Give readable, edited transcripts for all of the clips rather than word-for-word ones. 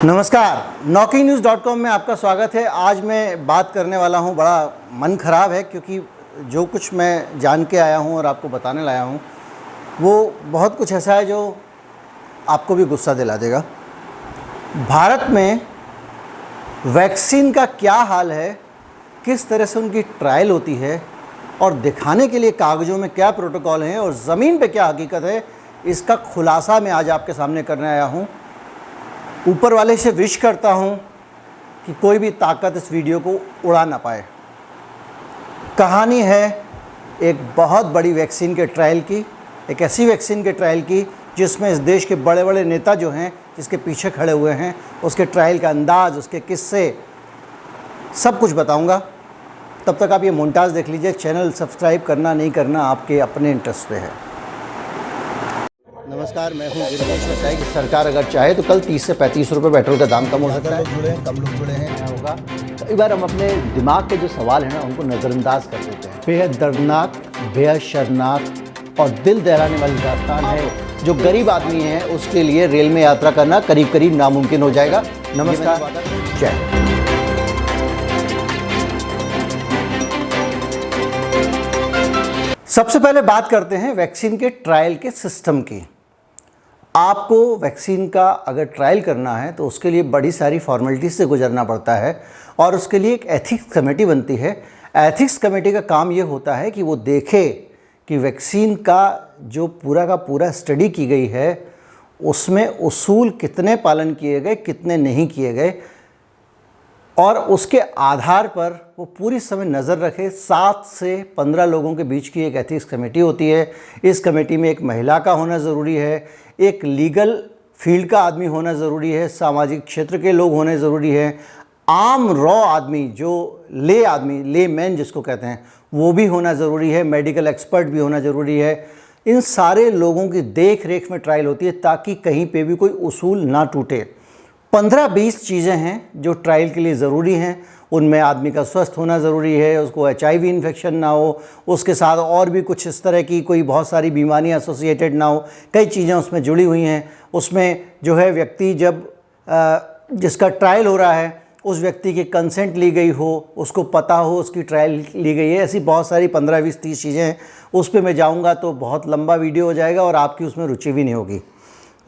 नमस्कार, NaukiNews.com में आपका स्वागत है। आज मैं बात करने वाला हूं, बड़ा मन ख़राब है क्योंकि जो कुछ मैं जान के आया हूं और आपको बताने लाया हूं वो बहुत कुछ ऐसा है जो आपको भी गुस्सा दिला देगा। भारत में वैक्सीन का क्या हाल है, किस तरह से उनकी ट्रायल होती है और दिखाने के लिए कागज़ों में क्या प्रोटोकॉल हैं और ज़मीन पे क्या हकीकत है, इसका खुलासा मैं आज आपके सामने करने आया हूँ। ऊपर वाले से विश करता हूं कि कोई भी ताकत इस वीडियो को उड़ा ना पाए। कहानी है एक बहुत बड़ी वैक्सीन के ट्रायल की, एक ऐसी वैक्सीन के ट्रायल की जिसमें इस देश के बड़े बड़े नेता जो हैं, जिसके पीछे खड़े हुए हैं, उसके ट्रायल का अंदाज़, उसके किस्से, सब कुछ बताऊंगा। तब तक आप ये मोन्टाज देख लीजिए। चैनल सब्सक्राइब करना नहीं करना आपके अपने इंटरेस्ट पे है। नमस्कार, मैं हूँ गिरीश बताई कि सरकार अगर चाहे तो कल 30 से 35 रुपये पेट्रोल का दाम कम हो सकता है। जुड़े हैं, कम लोग जुड़े हैं, होगा। कई बार हम अपने दिमाग के जो सवाल हैं ना, उनको नज़रअंदाज कर देते हैं। बेहद दर्दनाक, बेहद शर्मनाक और दिल दहलाने वाली दास्तान है। जो गरीब आदमी है उसके लिए रेल में यात्रा करना करीब करीब नामुमकिन हो जाएगा। नमस्कार, जय। सबसे पहले बात करते हैं वैक्सीन के ट्रायल के सिस्टम की। आपको वैक्सीन का अगर ट्रायल करना है तो उसके लिए बड़ी सारी फॉर्मेलिटीज से गुजरना पड़ता है और उसके लिए एक एथिक्स कमेटी बनती है। एथिक्स कमेटी का काम ये होता है कि वो देखे कि वैक्सीन का जो पूरा का पूरा स्टडी की गई है उसमें उसूल कितने पालन किए गए, कितने नहीं किए गए, और उसके आधार पर वो पूरी समय नज़र रखे। 7 से 15 लोगों के बीच की एक एथिक्स कमेटी होती है। इस कमेटी में एक महिला का होना ज़रूरी है, एक लीगल फील्ड का आदमी होना ज़रूरी है, सामाजिक क्षेत्र के लोग होने ज़रूरी हैं, आम रॉ आदमी, जो ले आदमी, ले मैन जिसको कहते हैं, वो भी होना ज़रूरी है, मेडिकल एक्सपर्ट भी होना ज़रूरी है। इन सारे लोगों की देख रेख में ट्रायल होती है ताकि कहीं पे भी कोई उसूल ना टूटे। 15-20 चीज़ें हैं जो ट्रायल के लिए ज़रूरी हैं। उनमें आदमी का स्वस्थ होना ज़रूरी है, उसको HIV इन्फेक्शन ना हो, उसके साथ और भी कुछ इस तरह की कोई बहुत सारी बीमारियां एसोसिएटेड ना हो, कई चीज़ें उसमें जुड़ी हुई हैं। उसमें जो है व्यक्ति जब जिसका ट्रायल हो रहा है उस व्यक्ति की कंसेंट ली गई हो, उसको पता हो उसकी ट्रायल ली गई है। ऐसी बहुत सारी 15-20-30 चीज़ें हैं। उस पर मैं जाऊँगा तो बहुत लंबा वीडियो हो जाएगा और आपकी उसमें रुचि भी नहीं होगी।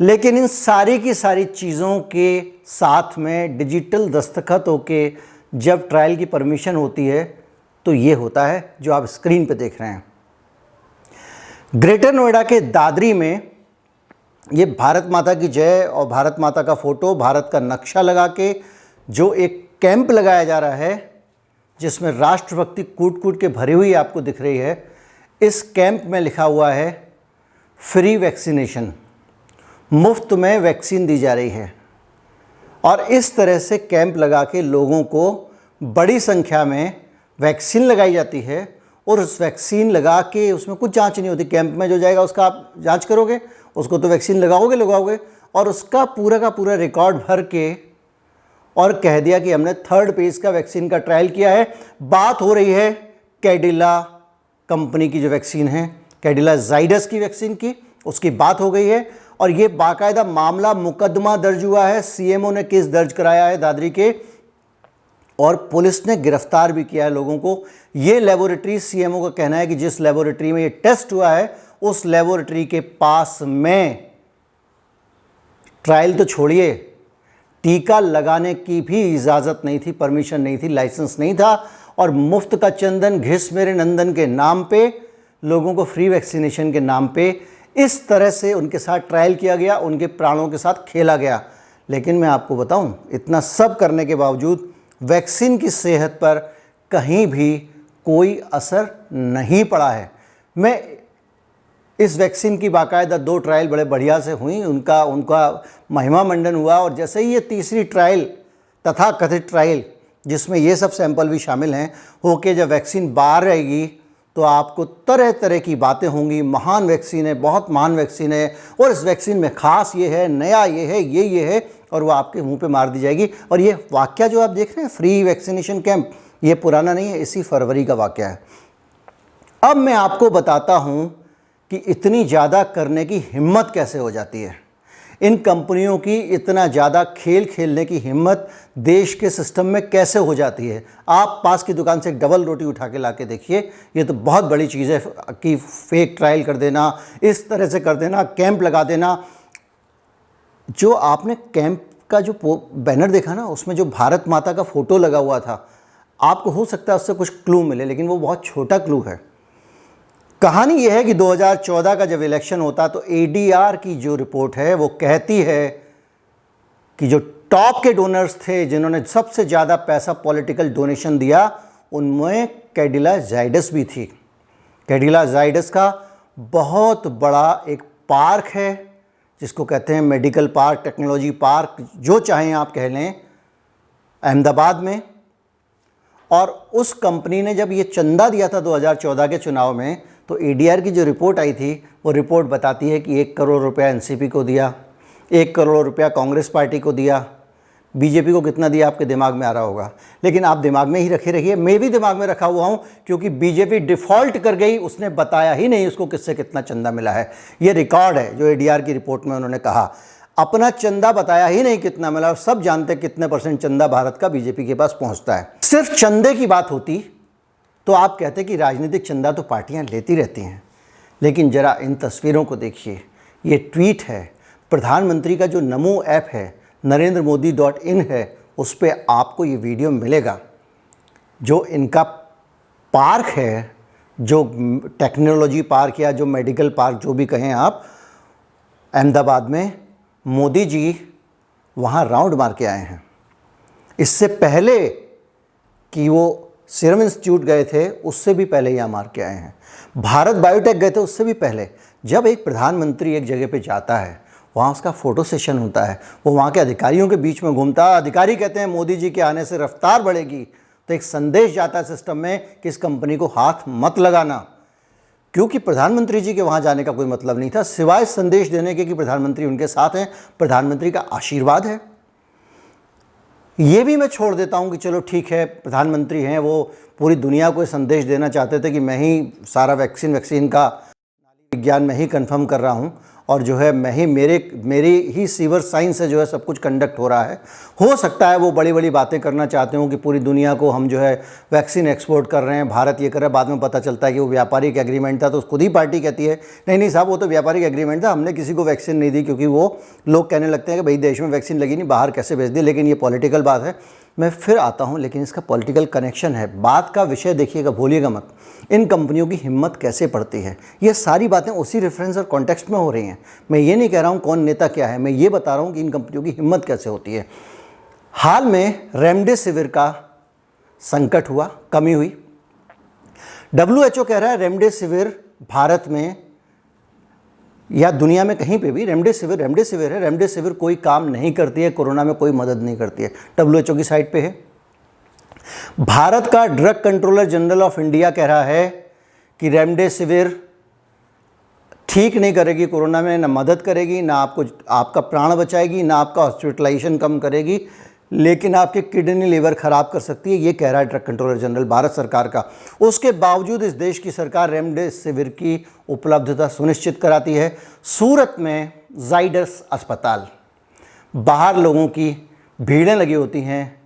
लेकिन इन सारी की सारी चीज़ों के साथ में डिजिटल दस्तखत होके जब ट्रायल की परमिशन होती है तो ये होता है जो आप स्क्रीन पे देख रहे हैं। ग्रेटर नोएडा के दादरी में ये भारत माता की जय और भारत माता का फ़ोटो, भारत का नक्शा लगा के जो एक कैंप लगाया जा रहा है जिसमें राष्ट्रभक्ति कूट कूट के भरी हुई आपको दिख रही है। इस कैंप में लिखा हुआ है फ्री वैक्सीनेशन, मुफ्त में वैक्सीन दी जा रही है। और इस तरह से कैंप लगा के लोगों को बड़ी संख्या में वैक्सीन लगाई जाती है और उस वैक्सीन लगा के उसमें कुछ जांच नहीं होती। कैंप में जो जाएगा उसका आप जांच करोगे, उसको तो वैक्सीन लगाओगे और उसका पूरा का पूरा रिकॉर्ड भर के और कह दिया कि हमने 3rd फेज का वैक्सीन का ट्रायल किया है। बात हो रही है कैडिला कंपनी की जो वैक्सीन है, कैडिला जाइडस की वैक्सीन की, उसकी बात हो गई है और ये बाकायदा मामला, मुकदमा दर्ज हुआ है। CMO ने केस दर्ज कराया है दादरी के और पुलिस ने गिरफ्तार भी किया है लोगों को। ये लेबोरेटरी, CMO का कहना है कि जिस लेबोरेटरी में ये टेस्ट हुआ है उस लेबोरेटरी के पास में ट्रायल तो छोड़िए, टीका लगाने की भी इजाज़त नहीं थी, परमिशन नहीं थी, लाइसेंस नहीं था। और मुफ्त का चंदन घिस मेरे नंदन के नाम पे, लोगों को फ्री वैक्सीनेशन के नाम पे इस तरह से उनके साथ ट्रायल किया गया, उनके प्राणों के साथ खेला गया। लेकिन मैं आपको बताऊं, इतना सब करने के बावजूद वैक्सीन की सेहत पर कहीं भी कोई असर नहीं पड़ा है। मैं इस वैक्सीन की बाकायदा 2 ट्रायल बड़े बढ़िया से हुई, उनका महिमा मंडन हुआ और जैसे ही ये तीसरी ट्रायल, तथा कथित ट्रायल जिसमें ये सब सैंपल भी शामिल हैं, होके जब वैक्सीन बाहर आएगी तो आपको तरह तरह की बातें होंगी। महान वैक्सीन है, बहुत महान वैक्सीन है और इस वैक्सीन में ख़ास ये है, नया ये है, ये है, और वो आपके मुंह पे मार दी जाएगी। और ये वाक़या जो आप देख रहे हैं फ्री वैक्सीनेशन कैंप, ये पुराना नहीं है, इसी फरवरी का वाक़या है। अब मैं आपको बताता हूँ कि इतनी ज़्यादा करने की हिम्मत कैसे हो जाती है। इन कंपनियों की इतना ज़्यादा खेल खेलने की हिम्मत देश के सिस्टम में कैसे हो जाती है? आप पास की दुकान से एक डबल रोटी उठा के ला के देखिए, ये तो बहुत बड़ी चीज़ है कि फेक ट्रायल कर देना, इस तरह से कर देना, कैंप लगा देना। जो आपने कैंप का जो बैनर देखा ना, उसमें जो भारत माता का फ़ोटो लगा हुआ था, आपको हो सकता है उससे कुछ क्लू मिले, लेकिन वो बहुत छोटा क्लू है। कहानी यह है कि 2014 का जब इलेक्शन होता तो ADR की जो रिपोर्ट है वो कहती है कि जो टॉप के डोनर्स थे, जिन्होंने सबसे ज़्यादा पैसा पॉलिटिकल डोनेशन दिया, उनमें कैडिला ज़ाइडस भी थी। कैडिला ज़ाइडस का बहुत बड़ा एक पार्क है जिसको कहते हैं मेडिकल पार्क, टेक्नोलॉजी पार्क, जो चाहें आप कह लें, अहमदाबाद में। और उस कंपनी ने जब ये चंदा दिया था 2014 के चुनाव में, तो ADR की जो रिपोर्ट आई थी वो रिपोर्ट बताती है कि 1 करोड़ रुपया NCP को दिया, 1 करोड़ रुपया कांग्रेस पार्टी को दिया, BJP को कितना दिया आपके दिमाग में आ रहा होगा, लेकिन आप दिमाग में ही रखे रहिए। मैं भी दिमाग में रखा हुआ हूँ, क्योंकि BJP डिफ़ॉल्ट कर गई, उसने बताया ही नहीं उसको किससे कितना चंदा मिला है। ये रिकॉर्ड है जो ADR की रिपोर्ट में उन्होंने कहा, अपना चंदा बताया ही नहीं कितना मिला, और सब जानते कितने % चंदा भारत का BJP के पास पहुँचता है। सिर्फ चंदे की बात होती तो आप कहते कि राजनीतिक चंदा तो पार्टियां लेती रहती हैं, लेकिन ज़रा इन तस्वीरों को देखिए। ये ट्वीट है प्रधानमंत्री का, जो नमो ऐप है, NarendraModi.in है, उस पर आपको ये वीडियो मिलेगा। जो इनका पार्क है, जो टेक्नोलॉजी पार्क या जो मेडिकल पार्क, जो भी कहें आप, अहमदाबाद में, मोदी जी वहाँ राउंड मार के आए हैं। इससे पहले कि वो सीरम इंस्टीट्यूट गए थे, उससे भी पहले यहाँ मार के आए हैं। भारत बायोटेक गए थे, उससे भी पहले। जब एक प्रधानमंत्री एक जगह पे जाता है, वहाँ उसका फ़ोटो सेशन होता है, वो वहाँ के अधिकारियों के बीच में घूमता है, अधिकारी कहते हैं मोदी जी के आने से रफ्तार बढ़ेगी, तो एक संदेश जाता है सिस्टम में कि इस कंपनी को हाथ मत लगाना। क्योंकि प्रधानमंत्री जी के वहाँ जाने का कोई मतलब नहीं था, सिवाय संदेश देने के कि प्रधानमंत्री उनके साथ हैं, प्रधानमंत्री का आशीर्वाद है। ये भी मैं छोड़ देता हूँ कि चलो ठीक है, प्रधानमंत्री हैं, वो पूरी दुनिया को संदेश देना चाहते थे कि मैं ही सारा वैक्सीन का विज्ञान में ही कंफर्म कर रहा हूँ, और जो है मैं ही मेरी ही सीवर साइंस से जो है सब कुछ कंडक्ट हो रहा है। हो सकता है वो बड़ी बड़ी बातें करना चाहते हो कि पूरी दुनिया को हम जो है वैक्सीन एक्सपोर्ट कर रहे हैं, भारत ये कर रहा है। बाद में पता चलता है कि वो व्यापारिक एग्रीमेंट था, तो खुद ही पार्टी कहती है नहीं साहब, वो तो व्यापारिक एग्रीमेंट था, हमने किसी को वैक्सीन नहीं दी, क्योंकि वो लोग कहने लगते हैं कि भाई देश में वैक्सीन लगी नहीं, बाहर कैसे भेज दी। लेकिन ये पॉलिटिकल बात है, मैं फिर आता हूँ, लेकिन इसका पॉलिटिकल कनेक्शन है। बात का विषय देखिएगा, भूलिएगा मत, इन कंपनियों की हिम्मत कैसे पड़ती है। ये सारी बातें उसी रेफरेंस और कॉन्टेक्स्ट में हो रही हैं। मैं ये नहीं कह रहा हूँ कौन नेता क्या है, मैं ये बता रहा हूँ कि इन कंपनियों की हिम्मत कैसे होती है। हाल में रेमडेसिविर का संकट हुआ, कमी हुई। WHO कह रहा है रेमडेसिविर भारत में या दुनिया में कहीं पे भी रेमडेसिविर है, रेमडेसिविर कोई काम नहीं करती है, कोरोना में कोई मदद नहीं करती है। WHO की साइट पे है। भारत का drug controller general of India कह रहा है कि रेमडेसिविर ठीक नहीं करेगी कोरोना में, ना मदद करेगी, ना आपका प्राण बचाएगी, ना आपका हॉस्पिटलाइजेशन कम करेगी, लेकिन आपके किडनी लीवर ख़राब कर सकती है। ये कह रहा है ड्रग कंट्रोलर जनरल भारत सरकार का। उसके बावजूद इस देश की सरकार रेमडेसिविर की उपलब्धता सुनिश्चित कराती है। सूरत में ज़ाइडस अस्पताल, बाहर लोगों की भीड़ें लगी होती हैं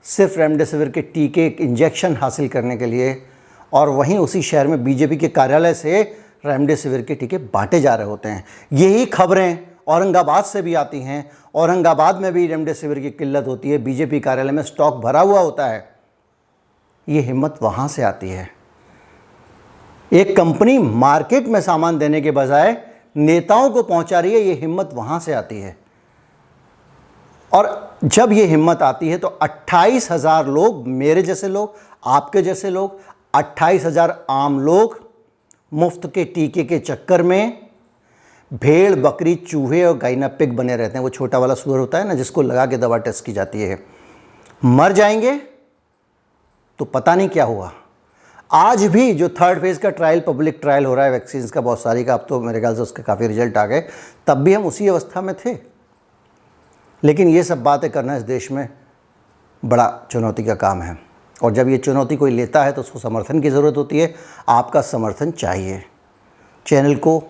सिर्फ रेमडेसिविर के टीके इंजेक्शन हासिल करने के लिए, और वहीं उसी शहर में BJP के कार्यालय से रेमडेसिविर के टीके बांटे जा रहे होते हैं। यही खबरें औरंगाबाद से भी आती हैं। औरंगाबाद में भी रेमडेसिविर की किल्लत होती है, BJP कार्यालय में स्टॉक भरा हुआ होता है। ये हिम्मत वहाँ से आती है। एक कंपनी मार्केट में सामान देने के बजाय नेताओं को पहुँचा रही है, ये हिम्मत वहाँ से आती है। और जब ये हिम्मत आती है तो 28,000 लोग, मेरे जैसे लोग, आपके जैसे लोग, 28,000 आम लोग मुफ्त के टीके के चक्कर में भेड़, बकरी, चूहे और गाइना पिग बने रहते हैं। वो छोटा वाला सूअर होता है ना, जिसको लगा के दवा टेस्ट की जाती है। मर जाएंगे तो पता नहीं क्या हुआ। आज भी जो 3rd फेज़ का ट्रायल, पब्लिक ट्रायल हो रहा है वैक्सीन का, बहुत सारी का, अब तो मेरे ख्याल से उसके काफ़ी रिजल्ट आ गए, तब भी हम उसी अवस्था में थे। लेकिन ये सब बातें करना इस देश में बड़ा चुनौती का काम है, और जब ये चुनौती कोई लेता है तो उसको समर्थन की ज़रूरत होती है। आपका समर्थन चाहिए। चैनल को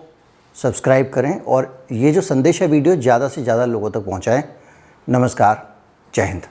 सब्सक्राइब करें और ये जो संदेश है वीडियो ज़्यादा से ज़्यादा लोगों तक पहुँचाएँ। नमस्कार, जय हिंद।